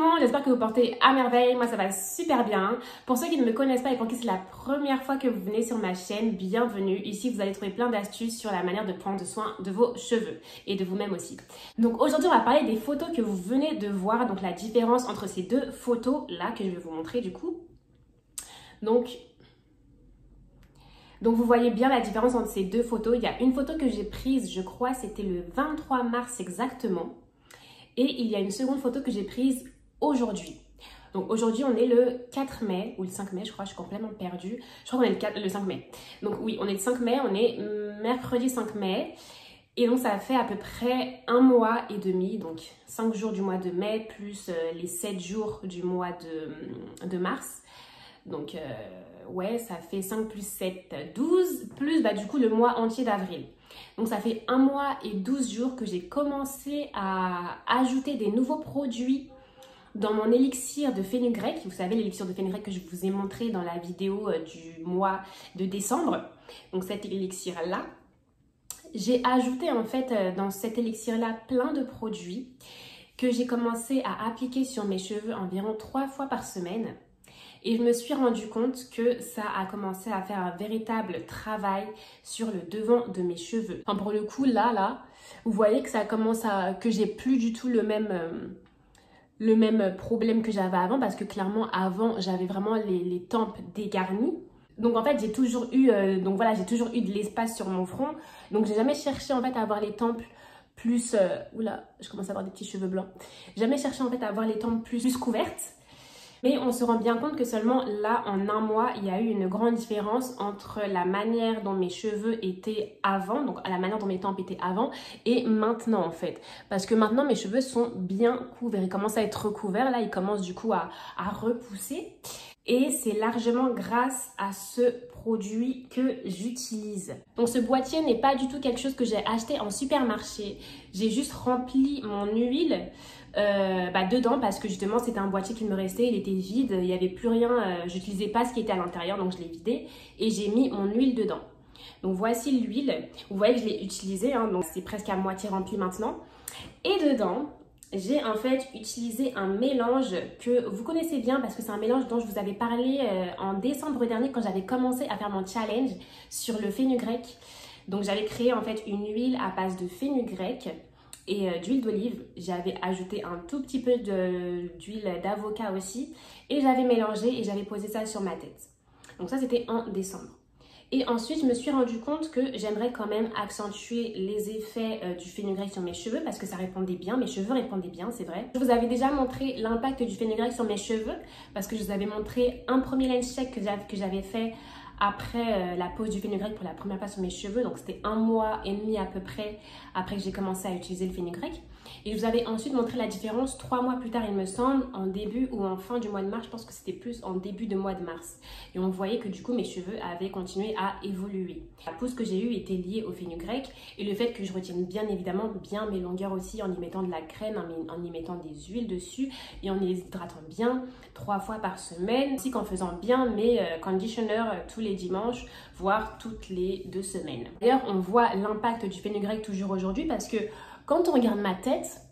monde, j'espère que vous portez à merveille, moi ça va super bien. Pour ceux qui ne me connaissent pas et pour qui c'est la première fois que vous venez sur ma chaîne, bienvenue. Ici vous allez trouver plein d'astuces sur la manière de prendre soin de vos cheveux et de vous-même aussi. Donc aujourd'hui on va parler des photos que vous venez de voir, donc la différence entre ces deux photos là que je vais vous montrer du coup. Donc vous voyez bien la différence entre ces deux photos. Il y a une photo que j'ai prise, je crois c'était le 23 mars exactement. Et il y a une seconde photo que j'ai prise aujourd'hui. Donc aujourd'hui, on est le 4 mai, ou le 5 mai, je crois, je suis complètement perdue. Je crois qu'on est le 5 mai. Donc oui, on est le 5 mai, on est mercredi 5 mai. Et donc ça fait à peu près 1 mois et demi, donc 5 jours du mois de mai, plus les 7 jours du mois de mars. Donc ouais, ça fait 5 plus 7, 12, plus du coup le mois entier d'avril. Donc ça fait 1 mois et 12 jours que j'ai commencé à ajouter des nouveaux produits dans mon élixir de fenugrec. Vous savez, l'élixir de fenugrec que je vous ai montré dans la vidéo du mois de décembre. Donc cet élixir-là. J'ai ajouté en fait dans cet élixir-là plein de produits que j'ai commencé à appliquer sur mes cheveux environ 3 fois par semaine. Et je me suis rendu compte que ça a commencé à faire un véritable travail sur le devant de mes cheveux. Enfin, pour le coup, là, vous voyez que ça commence à... que j'ai plus du tout le même problème que j'avais avant. Parce que clairement, avant, j'avais vraiment les tempes dégarnies. Donc en fait, j'ai toujours eu j'ai toujours eu de l'espace sur mon front. Donc j'ai jamais cherché en fait à avoir les tempes plus... oula, je commence à avoir des petits cheveux blancs. J'ai jamais cherché en fait à avoir les tempes plus couvertes. Mais on se rend bien compte que seulement là, en 1 mois, il y a eu une grande différence entre la manière dont mes cheveux étaient avant, donc la manière dont mes tempes étaient avant, et maintenant en fait. Parce que maintenant, mes cheveux sont bien couverts. Ils commencent à être recouverts, là, ils commencent du coup à repousser. Et c'est largement grâce à ce produit que j'utilise. Donc ce boîtier n'est pas du tout quelque chose que j'ai acheté en supermarché. J'ai juste rempli mon huile dedans parce que justement c'était un boîtier qui me restait, il était vide, il n'y avait plus rien, j'utilisais pas ce qui était à l'intérieur donc je l'ai vidé et j'ai mis mon huile dedans. Donc voici l'huile, vous voyez que je l'ai utilisée, hein, donc c'est presque à moitié rempli maintenant. Et dedans, j'ai en fait utilisé un mélange que vous connaissez bien parce que c'est un mélange dont je vous avais parlé en décembre dernier quand j'avais commencé à faire mon challenge sur le fenugrec. Donc j'avais créé en fait une huile à base de fenugrec et d'huile d'olive. J'avais ajouté un tout petit peu d'huile d'avocat aussi et j'avais mélangé et j'avais posé ça sur ma tête. Donc ça c'était en décembre. Et ensuite, je me suis rendu compte que j'aimerais quand même accentuer les effets du fenugrec sur mes cheveux parce que ça répondait bien, mes cheveux répondaient bien, c'est vrai. Je vous avais déjà montré l'impact du fenugrec sur mes cheveux parce que je vous avais montré un premier lens check que j'avais fait après la pose du fenugrec pour la première fois sur mes cheveux. Donc c'était 1 mois et demi à peu près après que j'ai commencé à utiliser le fenugrec. Et je vous avais ensuite montré la différence 3 mois plus tard, il me semble, en début ou en fin du mois de mars. Je pense que c'était plus en début de mois de mars. Et on voyait que du coup, mes cheveux avaient continué à évoluer. La pousse que j'ai eue était liée au fenugrec et le fait que je retienne bien évidemment bien mes longueurs aussi en y mettant de la crème, en y mettant des huiles dessus et en les hydratant bien 3 fois par semaine. Ainsi qu'en faisant bien mes conditionners tous les dimanches, voire toutes les 2 semaines. D'ailleurs, on voit l'impact du fenugrec toujours aujourd'hui parce que quand on regarde ma tête,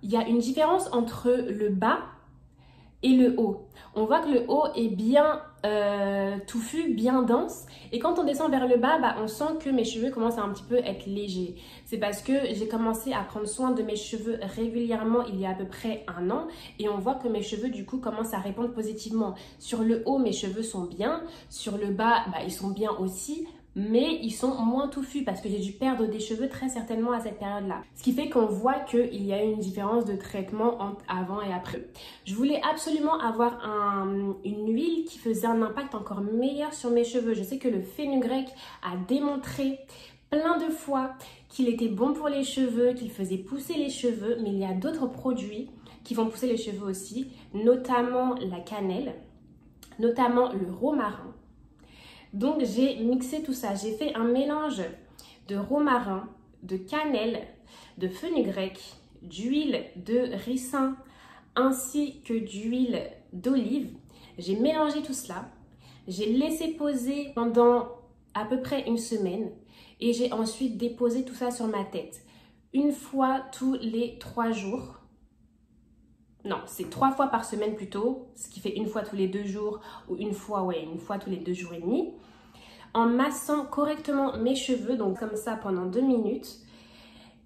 il y a une différence entre le bas et le haut. On voit que le haut est bien touffu, bien dense. Et quand on descend vers le bas, on sent que mes cheveux commencent à un petit peu être légers. C'est parce que j'ai commencé à prendre soin de mes cheveux régulièrement il y a à peu près 1 an. Et on voit que mes cheveux du coup commencent à répondre positivement. Sur le haut, mes cheveux sont bien. Sur le bas, ils sont bien aussi. Mais ils sont moins touffus parce que j'ai dû perdre des cheveux très certainement à cette période-là. Ce qui fait qu'on voit qu'il y a une différence de traitement entre avant et après. Je voulais absolument avoir une huile qui faisait un impact encore meilleur sur mes cheveux. Je sais que le fenugrec a démontré plein de fois qu'il était bon pour les cheveux, qu'il faisait pousser les cheveux, mais il y a d'autres produits qui font pousser les cheveux aussi, notamment la cannelle, notamment le romarin. Donc j'ai mixé tout ça, j'ai fait un mélange de romarin, de cannelle, de fenugrec, d'huile de ricin ainsi que d'huile d'olive. J'ai mélangé tout cela, j'ai laissé poser pendant à peu près 1 semaine et j'ai ensuite déposé tout ça sur ma tête. Une fois tous les 3 jours. Non, c'est 3 fois par semaine plutôt, ce qui fait une fois tous les 2 jours ou une fois tous les 2 jours et demi. En massant correctement mes cheveux, donc comme ça pendant 2 minutes.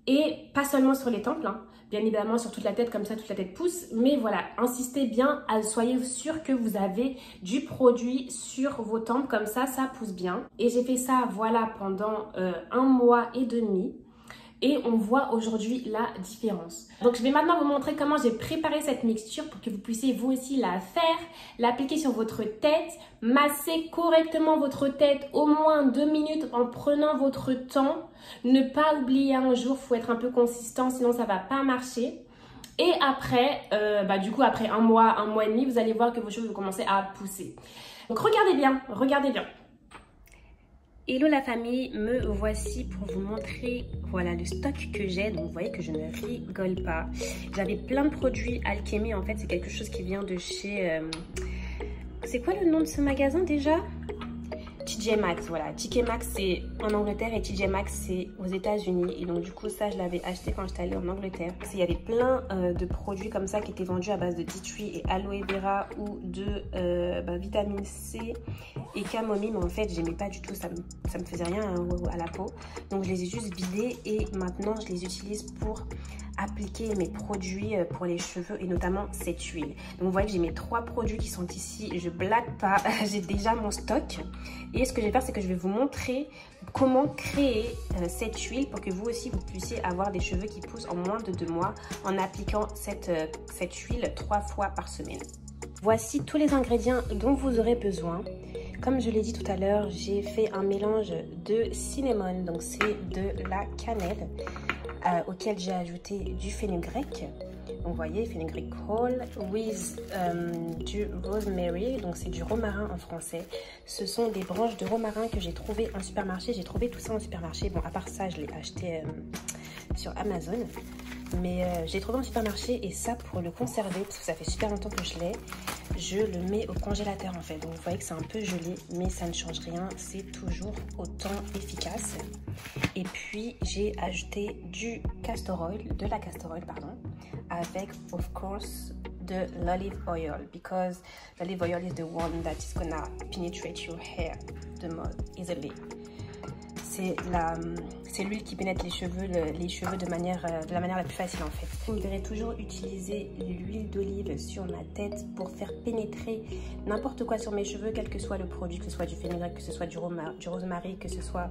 Et pas seulement sur les tempes, hein, bien évidemment sur toute la tête, comme ça toute la tête pousse. Mais voilà, insistez bien, soyez sûr que vous avez du produit sur vos tempes, comme ça pousse bien. Et j'ai fait ça, voilà, pendant 1 mois et demi. Et on voit aujourd'hui la différence. Donc je vais maintenant vous montrer comment j'ai préparé cette mixture pour que vous puissiez vous aussi la faire, l'appliquer sur votre tête, masser correctement votre tête au moins 2 minutes en prenant votre temps. Ne pas oublier un jour, il faut être un peu consistant, sinon ça ne va pas marcher. Et après, du coup après un mois et demi, vous allez voir que vos cheveux vont commencer à pousser. Donc regardez bien, regardez bien. Hello la famille, me voici pour vous montrer voilà le stock que j'ai. Donc vous voyez que je ne rigole pas. J'avais plein de produits Alchemy, en fait c'est quelque chose qui vient de chez... C'est quoi le nom de ce magasin déjà? TJ Maxx, voilà. TJ Maxx c'est en Angleterre et TJ Maxx c'est aux États-Unis. Et donc du coup ça je l'avais acheté quand j'étais allée en Angleterre. Il y avait plein de produits comme ça qui étaient vendus à base de tea tree et aloe vera ou de vitamine C et camomille. Mais en fait j'aimais pas du tout, ça me faisait rien à la peau. Donc je les ai juste vidés et maintenant je les utilise pour appliquer mes produits pour les cheveux et notamment cette huile. Donc vous voyez que j'ai mes 3 produits qui sont ici, je blague pas, j'ai déjà mon stock. Et ce que je vais faire, c'est que je vais vous montrer comment créer cette huile pour que vous aussi vous puissiez avoir des cheveux qui poussent en moins de 2 mois en appliquant cette huile 3 fois par semaine. Voici tous les ingrédients dont vous aurez besoin. Comme je l'ai dit tout à l'heure, j'ai fait un mélange de cinnamon, donc c'est de la cannelle, auquel j'ai ajouté du fenugrec. Donc vous voyez, fenugrec whole with du rosemary, donc c'est du romarin en français. Ce sont des branches de romarin que j'ai trouvé en supermarché. J'ai trouvé tout ça en supermarché. Bon, à part ça, je l'ai acheté sur Amazon. Mais j'ai trouvé en supermarché et ça pour le conserver, parce que ça fait super longtemps que je l'ai, je le mets au congélateur en fait. Donc vous voyez que c'est un peu gelé, mais ça ne change rien, c'est toujours autant efficace. Et puis j'ai ajouté du castor oil, de la castor oil pardon, avec of course de l'olive oil, because l'olive oil is the one that is gonna penetrate your hair the most easily. C'est l'huile qui pénètre les cheveux de la manière la plus facile en fait. Vous me verrez toujours utiliser l'huile d'olive sur ma tête pour faire pénétrer n'importe quoi sur mes cheveux, quel que soit le produit, que ce soit du fenugrec, que ce soit du rosemary, que ce soit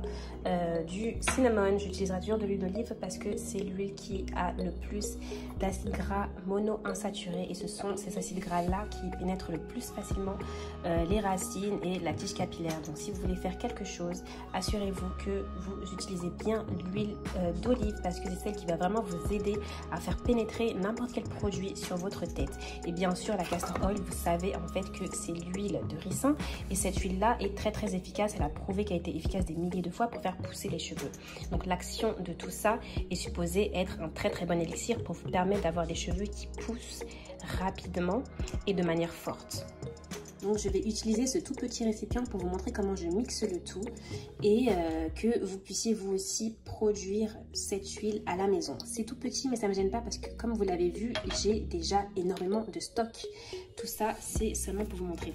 du cinnamon. J'utiliserai toujours de l'huile d'olive parce que c'est l'huile qui a le plus d'acides gras monoinsaturés et ce sont ces acides gras là qui pénètrent le plus facilement les racines et la tige capillaire. Donc si vous voulez faire quelque chose, assurez-vous que vous utilisez bien l'huile d'olive parce que c'est celle qui va vraiment vous aider à faire pénétrer n'importe quel produit sur votre tête. Et bien sûr la castor oil, vous savez en fait que c'est l'huile de ricin et cette huile là est très très efficace. Elle a prouvé qu'elle a été efficace des milliers de fois pour faire pousser les cheveux. Donc l'action de tout ça est supposée être un très très bon élixir pour vous permettre d'avoir des cheveux qui poussent rapidement et de manière forte. Donc je vais utiliser ce tout petit récipient pour vous montrer comment je mixe le tout et que vous puissiez vous aussi produire cette huile à la maison. C'est tout petit mais ça ne me gêne pas parce que comme vous l'avez vu, j'ai déjà énormément de stock. Tout ça c'est seulement pour vous montrer.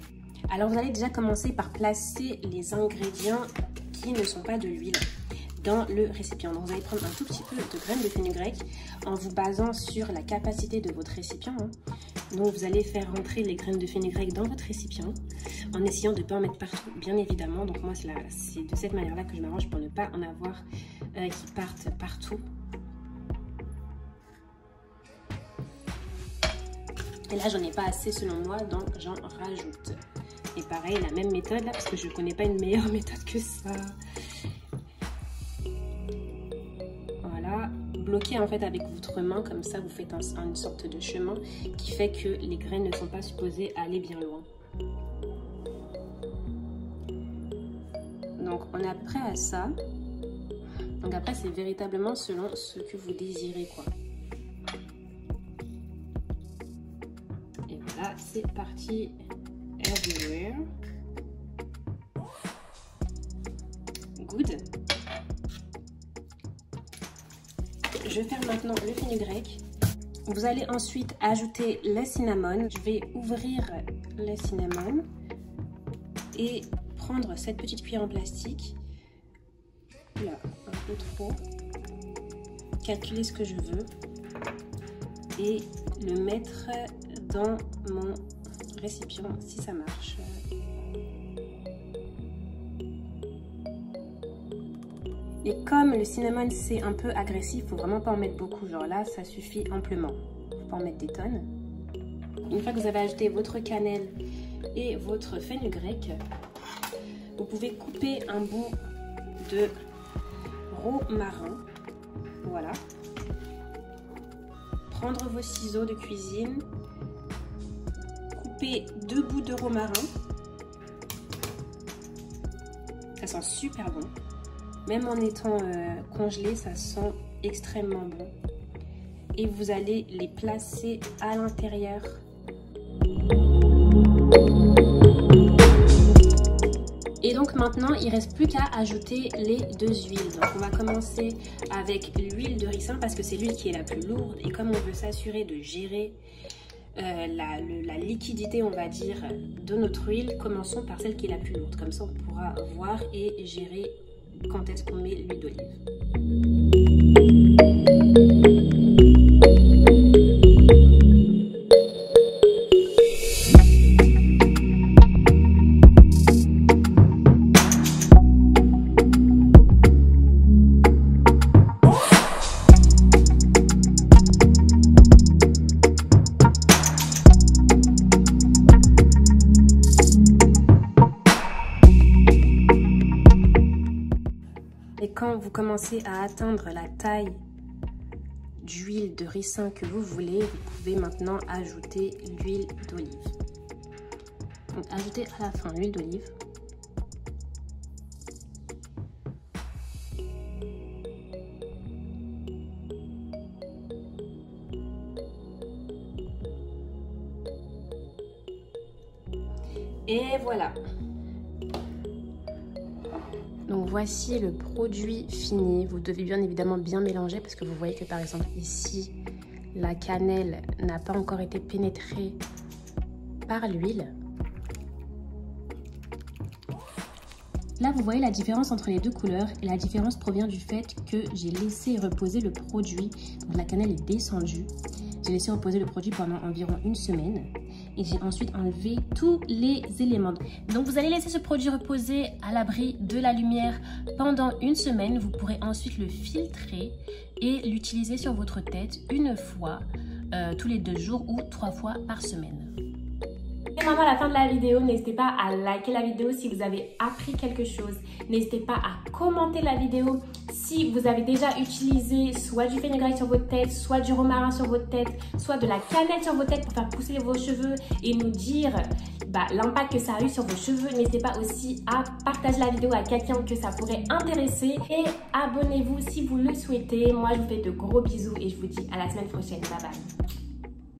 Alors vous allez déjà commencer par placer les ingrédients qui ne sont pas de l'huile dans le récipient. Donc vous allez prendre un tout petit peu de graines de fenugrec en vous basant sur la capacité de votre récipient. Donc vous allez faire rentrer les graines de fenugrec dans votre récipient en essayant de ne pas en mettre partout, bien évidemment. Donc moi c'est de cette manière-là que je m'arrange pour ne pas en avoir qui partent partout. Et là j'en ai pas assez selon moi, donc j'en rajoute. Et pareil, la même méthode là, parce que je ne connais pas une meilleure méthode que ça. Bloquez en fait avec votre main, comme ça vous faites une sorte de chemin qui fait que les graines ne sont pas supposées aller bien loin. Donc on est à peu près à ça. Donc après c'est véritablement selon ce que vous désirez quoi. Et voilà, c'est parti. Everywhere. Good. Je vais faire maintenant le fenugrec. Vous allez ensuite ajouter le cinnamon. Je vais ouvrir le cinnamon et prendre cette petite cuillère en plastique. Là, un peu trop. Calculer ce que je veux et le mettre dans mon récipient si ça marche. Et comme le cinnamon c'est un peu agressif, faut vraiment pas en mettre beaucoup. Genre là, ça suffit amplement. Faut pas en mettre des tonnes. Une fois que vous avez ajouté votre cannelle et votre fenugrec, vous pouvez couper un bout de romarin. Voilà. Prendre vos ciseaux de cuisine, couper 2 bouts de romarin. Ça sent super bon. Même en étant congelé, ça sent extrêmement bon. Et vous allez les placer à l'intérieur. Et donc maintenant, il ne reste plus qu'à ajouter les 2 huiles. Donc on va commencer avec l'huile de ricin parce que c'est l'huile qui est la plus lourde. Et comme on veut s'assurer de gérer la liquidité, on va dire, de notre huile, commençons par celle qui est la plus lourde. Comme ça, on pourra voir et gérer quand est-ce qu'on met l'huile d'olive. Et quand vous commencez à atteindre la taille d'huile de ricin que vous voulez, vous pouvez maintenant ajouter l'huile d'olive. Donc ajoutez à la fin l'huile d'olive. Et voilà. Donc voici le produit fini. Vous devez bien évidemment bien mélanger parce que vous voyez que par exemple ici, la cannelle n'a pas encore été pénétrée par l'huile. Là, vous voyez la différence entre les deux couleurs et la différence provient du fait que j'ai laissé reposer le produit. Donc la cannelle est descendue. J'ai laissé reposer le produit pendant environ 1 semaine et j'ai ensuite enlevé tous les éléments. Donc vous allez laisser ce produit reposer à l'abri de la lumière pendant 1 semaine. Vous pourrez ensuite le filtrer et l'utiliser sur votre tête 1 fois tous les 2 jours ou 3 fois par semaine. Et maintenant, à la fin de la vidéo, n'hésitez pas à liker la vidéo si vous avez appris quelque chose. N'hésitez pas à commenter la vidéo si vous avez déjà utilisé soit du fenugrec sur votre tête, soit du romarin sur votre tête, soit de la cannelle sur votre tête pour faire pousser vos cheveux et nous dire l'impact que ça a eu sur vos cheveux. N'hésitez pas aussi à partager la vidéo à quelqu'un que ça pourrait intéresser et abonnez-vous si vous le souhaitez. Moi, je vous fais de gros bisous et je vous dis à la semaine prochaine. Bye bye.